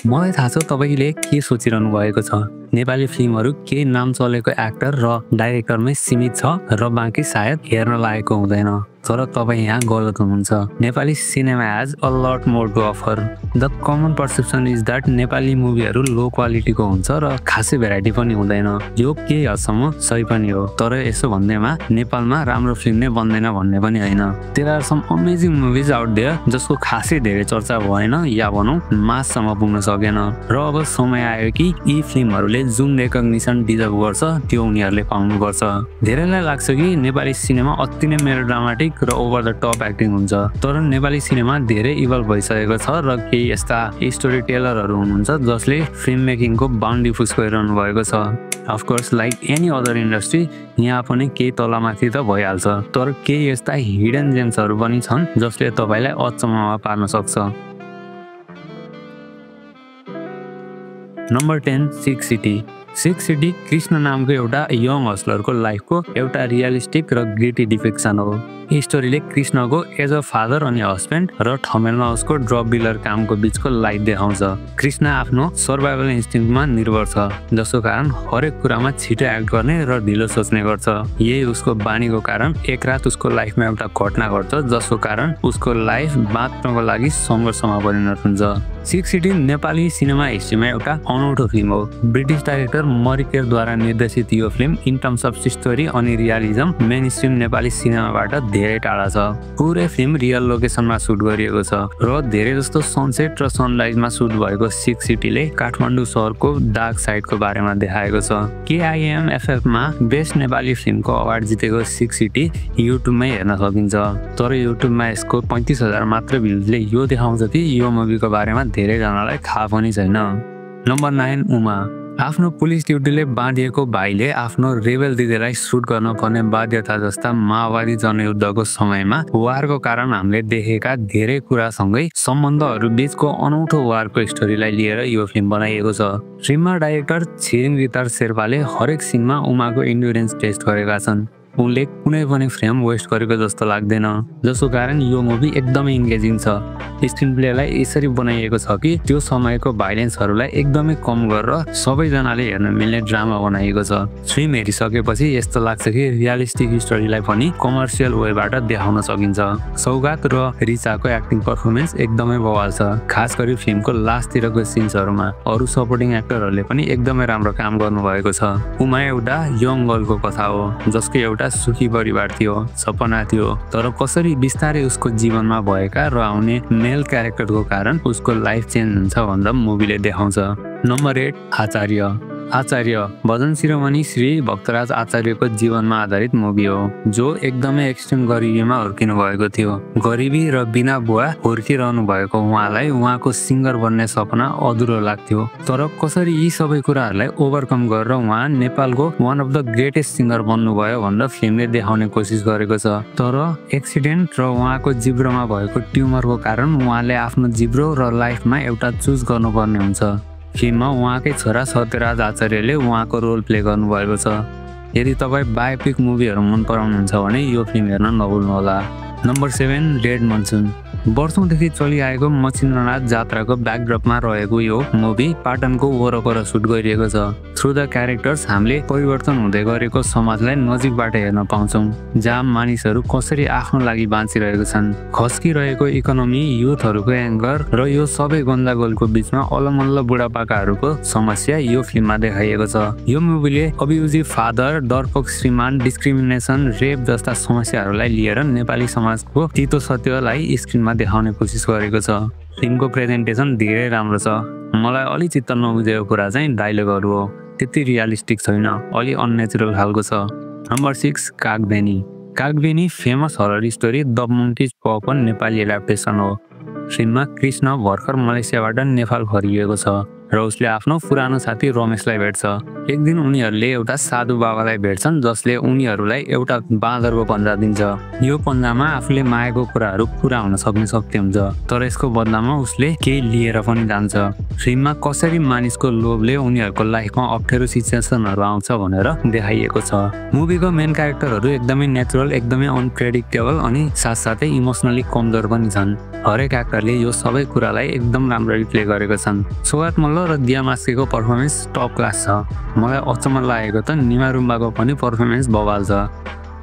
मलाई थाहा छ तपाईले के सोचिरहनु भएको छ। नेपाली फिल्महरू केही नाम चलेको एक्टर र डाइरेक्टरमै सीमित छ र बाँकी सायद हेर्न लागेको हुँदैन। तर तपाईँ यहाँ गलत हुनुहुन्छ। Nepali cinema has a lot more to offer. The common perception is that Nepali मुभीहरू लो क्वालिटीको हुन्छ र खासै भेराइटी पनि हुँदैन। यो केही हदसम्म सही पनि हो, तर यसो भन्दैमा नेपालमा राम्रो फिल्म नै बन्दैन भन्ने पनि होइन। There are some amazing movies out there जसको खासै धेरै चर्चा भएन या भनौँ माससम्म पुग्न सकेन र अब समय आयो कि यी फिल्महरूले जुन रेकग्निसन डिजर्भ गर्छ त्यो उनीहरूले पाउनुपर्छ। धेरैलाई लाग्छ कि नेपाली सिनेमा अति नै मेलोड्रामाटिक र ओभर द टप एक्टिङ हुन्छ, तर नेपाली सिनेमा धेरै इभल्भ भइसकेको छ र केही यस्ता स्टोरी टेलरहरू हुनुहुन्छ जसले फिल्म मेकिङको बाउन्ड्री पुस गरिरहनु भएको छ। Of course like any other industry यहाँ पनि केही तलमाथि त भइहाल्छ, तर केही यस्ता हिडन जेम्सहरू पनि छन् जसले तपाईँलाई अचम्ममा पार्न सक्छ। Number 10 six city. Six city Krishna नामको एउटा यङ हस्लरको लाइफको एउटा रियलिस्टिक र ग्रिटी डिपिक्सन हो। स्टोरीले कृष्णको एज अ फादर अनि हस्बेन्ड र ठमेलमा उसको ड्रप डिलर कामको बीचको लाइफ देखाउँछ। कृष्ण आफ्नो सर्भाइभल इन्स्टिङ्क्टमा निर्भर छ, जसको कारण हरेक कुरामा छिटो एक्ट गर्ने र ढिलो सोच्ने गर्छ। यही उसको बानीको कारण एक रात उसको लाइफमा एउटा घटना घट्छ जसको कारण उसको लाइफ बाँच्नको लागि सङ्घर्षमा परिणत हुन्छ। सिक्स सिटी नेपाली सिनेमा हिस्ट्रीमा एउटा अनौठो फिल्म हो। ब्रिटिस डाइरेक्टर मरिकेरद्वारा निर्देशित यो film in terms of story अनि रियलिजम मेन स्ट्रिम नेपाली सिनेमाबाट धेरै टाढा छ। पुरै फिल्म रियल लोकेसनमा सुट गरिएको छ र धेरै जस्तो सनसेट र सनराइजमा सुट भएको सिक्स सिटीले काठमाडौँ सहरको डार्क साइडको बारेमा देखाएको छ। KIMFF-मा बेस्ट नेपाली फिल्मको अवार्ड जितेको सिक्स सिटी युट्युबमै हेर्न सकिन्छ, तर युट्युबमा यसको 35,000 मात्र भ्युजले यो देखाउँछ कि यो मुभीको बारेमा धेरैजनालाई थाहा पनि छैन। नम्बर 9 उमा। आफ्नो पुलिस ड्युटीले बाँधिएको भाइले आफ्नो रेबेल दिदीलाई सुट गर्न पर्ने बाध्यता जस्ता माओवादी जनयुद्धको समयमा वारको कारण हामीले देखेका धेरै कुरासँगै सम्बन्धहरू बीचको अनौठो वारको स्टोरीलाई लिएर यो फिल्म बनाइएको छ। फिल्ममा डाइरेक्टर छिरिङ रितार शेर्पाले हरेक सिनमा उमाको इन्ड्युरेन्स टेस्ट गरेका छन्। उनले कुनै पनि फ्रेम वेस्ट गरेको जस्तो लाग्दैन, जसको कारण यो मुभी एकदमै इन्गेजिङ छ। स्क्रिन प्लेलाई यसरी बनाइएको छ कि त्यो समयको भाइलेन्सहरूलाई एकदमै कम गरेर सबैजनाले हेर्न मिल्ने ड्रामा बनाइएको छ। फिल्म हेरिसकेपछि यस्तो लाग्छ कि रियलिस्टिक स्टोरीलाई पनि कमर्सियल वेबाट देखाउन सकिन्छ। सौगात र रिचाको एक्टिङ पर्फर्मेन्स एकदमै बवाल छ, खास गरी फिल्मको लास्टतिरको सिन्सहरूमा। अरू सपोर्टिङ एक्टरहरूले पनि एकदमै राम्रो काम गर्नुभएको छ। उमा एउटा यङ गर्लको कथा हो जसको एउटा सुखी परिवार थियो, सपना थियो, तर कसरी बिस्तारै उसको जीवनमा भएका र आउने मेल क्यारेक्टरको कारण उसको लाइफ चेन्ज हुन्छ भन्दा मुभीले देखाउँछ। नम्बर 8 आचार्य। आचार्य भजन शिरोमणि श्री भक्तराज आचार्यको जीवनमा आधारित मुभी हो, जो एकदमै एक्सट्रिम गरिबीमा हुर्किनु भएको थियो। गरिबी र बिना बुवा हुर्किरहनु भएको उहाँलाई उहाँको सिङ्गर बन्ने सपना अधुरो लाग्थ्यो, तर कसरी यी सबै कुराहरूलाई ओभरकम गरेर उहाँ नेपालको one of the greatest singer बन्नुभयो भनेर फिल्मले देखाउने कोसिस गरेको छ। तर एक्सिडेन्ट र उहाँको जिब्रोमा भएको ट्युमरको कारण उहाँले आफ्नो जिब्रो र लाइफमा एउटा चुज गर्नुपर्ने हुन्छ। फिल्ममा उहाँकै छोरा सत्यराज आचार्यले उहाँको रोल प्ले गर्नुभएको छ। यदि तपाईँ बायोपिक मुभीहरू मन पराउनुहुन्छ भने यो फिल्म हेर्न नभुल्नुहोला। Number 7 Red Monsoon. वर्षौंदेखि चलिआएको मचिन्द्रनाथ जात्राको ब्याकड्रपमा रहेको यो मुभी पाटनको वरपर सुट गरिएको छ। थ्रु द क्यारेक्टर्स हामीले परिवर्तन हुँदै गरेको समाजलाई नजिकबाट हेर्न पाउँछौँ, जहाँ मानिसहरू कसरी आफ्नो लागि बाँचिरहेको छन्। खस्किरहेको इकोनोमी, युथहरूको एङ्गर र यो सबै गन्जागोलको बीचमा अलमल्ल बुढापाकाहरूको समस्या यो फिल्ममा देखाइएको छ। यो मुभीले अब्युजिभ फादर, डरपोक श्रीमान, डिस्क्रिमिनेसन, रेप जस्ता समस्याहरूलाई लिएर नेपाली समाजको तितो सत्यलाई स्क्रिनमा देखाउने कोसिस गरेको छ। फिल्मको प्रेजेन्टेसन धेरै राम्रो छ। मलाई अलि चित्त नबुझेको कुरा चाहिँ डायलगहरू हो, त्यति रियलिस्टिक छैन, अलि अननेचुरल खालको छ। Number 6 Kagbeni. Kagbeni famous horror story the monkey's पपन नेपाली एडाप्टेसन हो। फिल्ममा कृष्ण भर्खर मलेसियाबाट नेपाल फर्किएको छ। र उसले आफ्नो पुरानो साथी रमेशलाई भेट्छ। एक दिन उनीहरूले एउटा साधु बाबालाई भेट्छन् जसले उनीहरूलाई एउटा बाँदरको पन्जा दिन्छ। यो पन्जामा आफूले मागेको कुराहरू पुरा हुन सक्ने शक्ति हुन्छ, तर यसको बदलामा उसले केही लिएर पनि जान्छ। फिल्ममा कसरी मानिसको लोभले उनीहरूको लाइफमा अप्ठ्यारो सिचुएसनहरू आउँछ भनेर देखाइएको छ। मुभीको मेन क्यारेक्टरहरू एकदमै नेचुरल, एकदमै अनप्रेडिक्टेबल अनि साथसाथै इमोसनली कमजोर पनि छन्। हरेक एक्टरले यो सबै कुरालाई एकदम राम्ररी प्ले गरेको छन्। सौगात मल्ल र दिया मास्केको पर्फर्मेन्स टप क्लास छ। मलाई अचम्म लागेको त निमा रुम्बाको पनि पर्फर्मेन्स बवाल छ।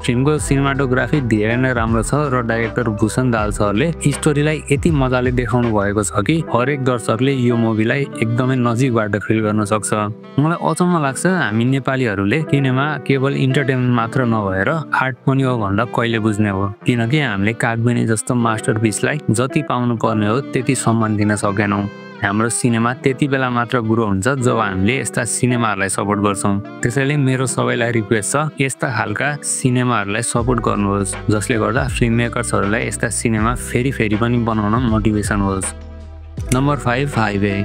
फिल्मको सिनेमाटोग्राफी धेरै नै राम्रो छ र डाइरेक्टर भूषण दाहाल सरले स्टोरीलाई यति मजाले देखाउनु भएको छ कि हरेक दर्शकले यो मुभीलाई एकदमै नजिकबाट फिल गर्न सक्छ। मलाई अचम्म लाग्छ हामी नेपालीहरूले सिनेमा केवल इन्टरटेनमेन्ट मात्र नभएर आर्ट पनि हो भन्दा कहिले बुझ्ने हो, किनकि हामीले कागबेनी जस्तो मास्टरपिसलाई जति पाउनु पर्ने हो त्यति सम्मान दिन सकेनौँ। हाम्रो सिनेमा त्यति बेला मात्र ग्रो हुन्छ जब हामीले यस्ता सिनेमाहरूलाई सपोर्ट गर्छौँ। त्यसैले मेरो सबैलाई रिक्वेस्ट छ यस्ता खालका सिनेमाहरूलाई सपोर्ट गर्नुहोस्, जसले गर्दा फिल्म मेकर्सहरूलाई यस्ता सिनेमा फेरि पनि बनाउन मोटिभेसन होस्। Number 5 highway.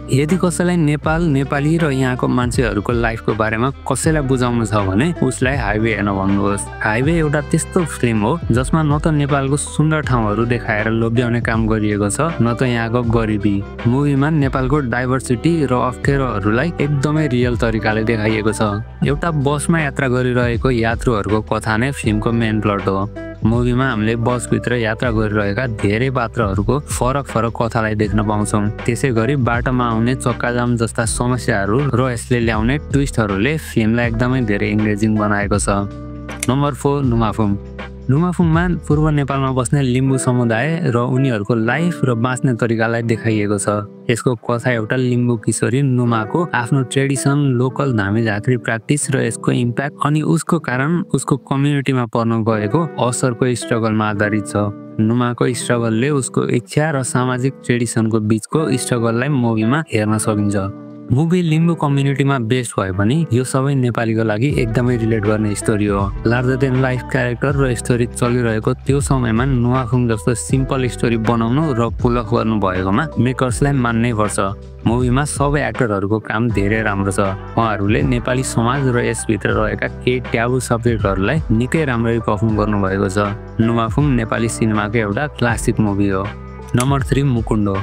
यदि कसैलाई नेपाल, नेपाली र यहाँको मान्छेहरूको लाइफको बारेमा कसैलाई बुझाउनु छ भने उसलाई हाइवे हेर्न भन्नुहोस्। हाइवे एउटा त्यस्तो फिल्म हो जसमा न त नेपालको सुन्दर ठाउँहरू देखाएर लोभ्याउने काम गरिएको छ, न त यहाँको गरिबी। मुभीमा नेपालको डाइभर्सिटी र अप्ठ्यारोहरूलाई एकदमै रियल तरिकाले देखाइएको छ। एउटा बसमा यात्रा गरिरहेको यात्रुहरूको कथा नै फिल्मको मेन प्लट हो। मुभीमा हामीले बसभित्र यात्रा गरिरहेका धेरै पात्रहरूको फरक कथालाई देख्न पाउँछौँ। त्यसै गरी बाटोमा आउने चक्काजाम जस्ता समस्याहरू र यसले ल्याउने ट्विस्टहरूले फिल्मलाई एकदमै धेरै इङ्गेजिङ बनाएको छ। नम्बर 4 नुमाफुङ। नुमाफुङमा पूर्व नेपालमा बस्ने लिम्बू समुदाय र उनीहरूको लाइफ र बाँच्ने तरिकालाई देखाइएको छ। यसको कथा एउटा लिम्बू किशोरी नुमाको आफ्नो ट्रेडिसन, लोकल धामी झाँक्री प्र्याक्टिस र यसको इम्प्याक्ट अनि उसको कारण उसको कम्युनिटीमा पर्न गएको असरको स्ट्रगलमा आधारित छ। नुमाको स्ट्रगलले उसको इच्छा र सामाजिक ट्रेडिसनको बिचको स्ट्रगललाई मुभीमा हेर्न सकिन्छ। मुभी लिम्बू कम्युनिटीमा बेस्ड भए पनि यो सबै नेपालीको लागि एकदमै रिलेट गर्ने स्टोरी हो। लार्जर देन लाइफ क्यारेक्टर र स्टोरी चलिरहेको त्यो समयमा नुमाफुङ जस्तो सिम्पल स्टोरी बनाउनु र पुल अफ गर्नु भएकोमा मेकर्सलाई मान्नै पर्छ। मुभीमा सबै एक्टरहरूको काम धेरै राम्रो छ। उहाँहरूले नेपाली समाज र यसभित्र रहेका केही ट्याबु सब्जेक्टहरूलाई निकै राम्ररी पर्फर्म गर्नुभएको छ। नुमाफुङ नेपाली सिनेमाको एउटा क्लासिक मुभी हो। नम्बर 3 मुकुण्डो।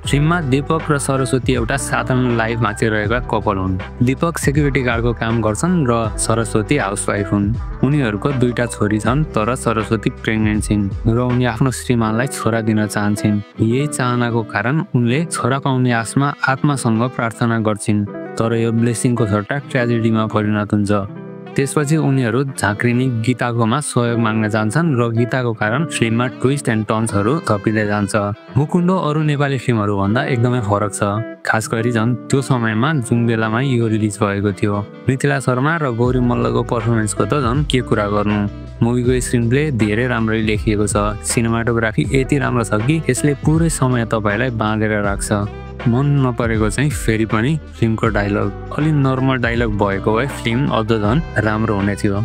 फिल्ममा दीपक र सरस्वती एउटा साधारण लाइफ बाँचिरहेका कपल हुन्। दीपक सेक्युरिटी गार्डको काम गर्छन् र सरस्वती हाउसवाइफ हुन्। उनीहरूको 2टा छोरी छन्, तर सरस्वती प्रेग्नेन्ट छिन् र उनी आफ्नो श्रीमानलाई छोरा दिन चाहन्छन्। यही चाहनाको कारण उनले छोरा पाउने आशमा आत्मासँग प्रार्थना गर्छिन्, तर यो ब्लेसिङको सट्टा ट्रेजेडीमा परिणत हुन्छ। त्यसपछि उनीहरू झाँक्रिनी गीताकोमा सहयोग माग्न जान्छन् र गीताको कारण फिल्ममा ट्विस्ट एन्ड टर्न्सहरू थपिँदै जान्छ। मुकुण्डो अरू नेपाली फिल्महरू भन्दा एकदमै फरक छ, खास गरी झन् त्यो समयमा जुन बेलामा यो रिलिज भएको थियो। मिथिला शर्मा र गौरी मल्लको पर्फर्मेन्सको त झन् के कुरा गर्नु। मुभीको स्क्रिन प्ले धेरै राम्ररी लेखिएको छ। सिनेमाटोग्राफी यति राम्रो छ कि यसले पुरै समय तपाईँलाई बाँधेर राख्छ। मन नपरेको चाहिँ फेरि पनि फिल्मको डायलग। अलि नर्मल डायलग भएको भए फिल्म अझ झन् राम्रो हुने थियो।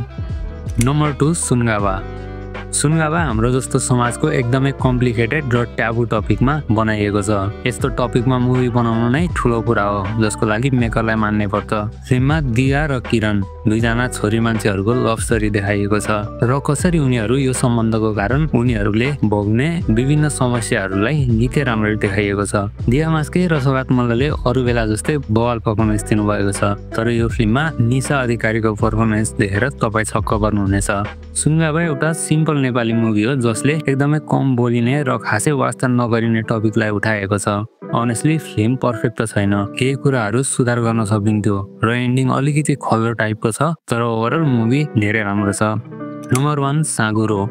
नम्बर 2 सुनगावा। सुनगावा हाम्रो जस्तो समाजको एकदमै कम्प्लिकेटेड र ट्याबु टपिकमा बनाइएको छ। यस्तो टपिकमा मुभी बनाउनु नै ठुलो कुरा हो, जसको लागि मेकरलाई मान्नै पर्छ। फिल्ममा दिया र किरण दुईजना छोरी मान्छेहरूको लभ स्टोरी देखाइएको छ र कसरी उनीहरू यो सम्बन्धको कारण उनीहरूले भोग्ने विभिन्न समस्याहरूलाई निकै राम्ररी देखाइएको छ। दिया मास्के र सौगात मल्लले अरू बेला जस्तै बवाल पर्फर्मेन्स दिनुभएको छ, तर यो फिल्ममा निशा अधिकारीको पर्फर्मेन्स देखेर तपाईँ छक्क पर्नुहुनेछ। सुनगावा एउटा सिम्पल नेपाली मुभी हो जसले एकदमै कम बोलिने र खासै वास्ता नगरिने टपिकलाई उठाएको छ। अनेस्टली फिल्म पर्फेक्ट त छैन, केही कुराहरू सुधार गर्न सकिन्थ्यो र एन्डिङ अलिकति खल्लो टाइपको छ, तर ओभरअल मुभी धेरै राम्रो छ। नम्बर 1 साँगुरो।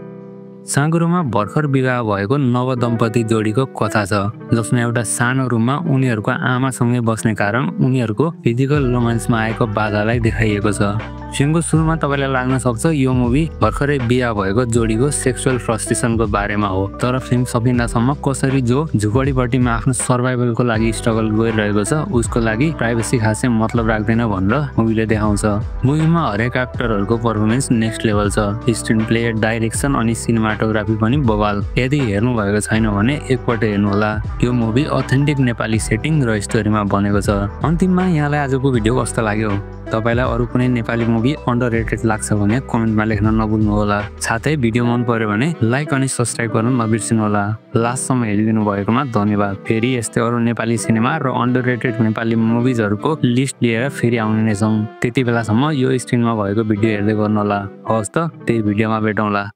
साँगुरोमा भर्खर विवाह भएको नव दम्पति जोडीको कथा छ, जसमा एउटा सानो रुममा उनीहरूको आमासँगै बस्ने कारण उनीहरूको फिजिकल रोमान्समा आएको बाधालाई देखाइएको छ। फिल्मको सुरुमा तपाईँलाई लाग्न सक्छ यो मुभी भर्खरै बिहा भएको जोडीको सेक्सुअल फ्रस्ट्रेसनको बारेमा हो, तर फिल्म सकिँदासम्म कसरी जो झुपडीपट्टिमा आफ्नो सर्भाइभलको लागि स्ट्रगल गरिरहेको छ उसको लागि प्राइभेसी खासै मतलब राख्दैन भनेर मुभीले देखाउँछ। मुभीमा हरेक एक्टरहरूको पर्फर्मेन्स नेक्स्ट लेभल छ। स्क्रिन प्ले, डाइरेक्सन अनि सिनेमा सिनेमाटोग्राफी पनि बवाल। यदि हेर्नु भएको छैन भने एकपल्ट हेर्नुहोला। यो मुभी अथेन्टिक नेपाली सेटिङ र स्टोरीमा बनेको छ। अन्तिममा यहाँलाई आजको भिडियो कस्तो लाग्यो? तपाईलाई अरु कुनै नेपाली मुभी अन्डररेटेड लाग्छ भने कमेन्टमा लेख्न नभुल्नु होला। साथै भिडियो मन पर्यो भने लाइक अनि सब्स्क्राइब गर्न नबिर्सिनु होला। लास्टसम्म हेरिदिनु भएकोमा धन्यवाद। फेरि यस्तै अरु नेपाली सिनेमा र अन्डररेटेड नेपाली मुभिजहरुको लिस्ट लिएर फेरि आउने नै छौं। त्यति बेलासम्म यो स्क्रिनमा भएको भिडियो हेर्दै गर्नु होला। हवस् त, त्यही भिडियोमा भेटौँला।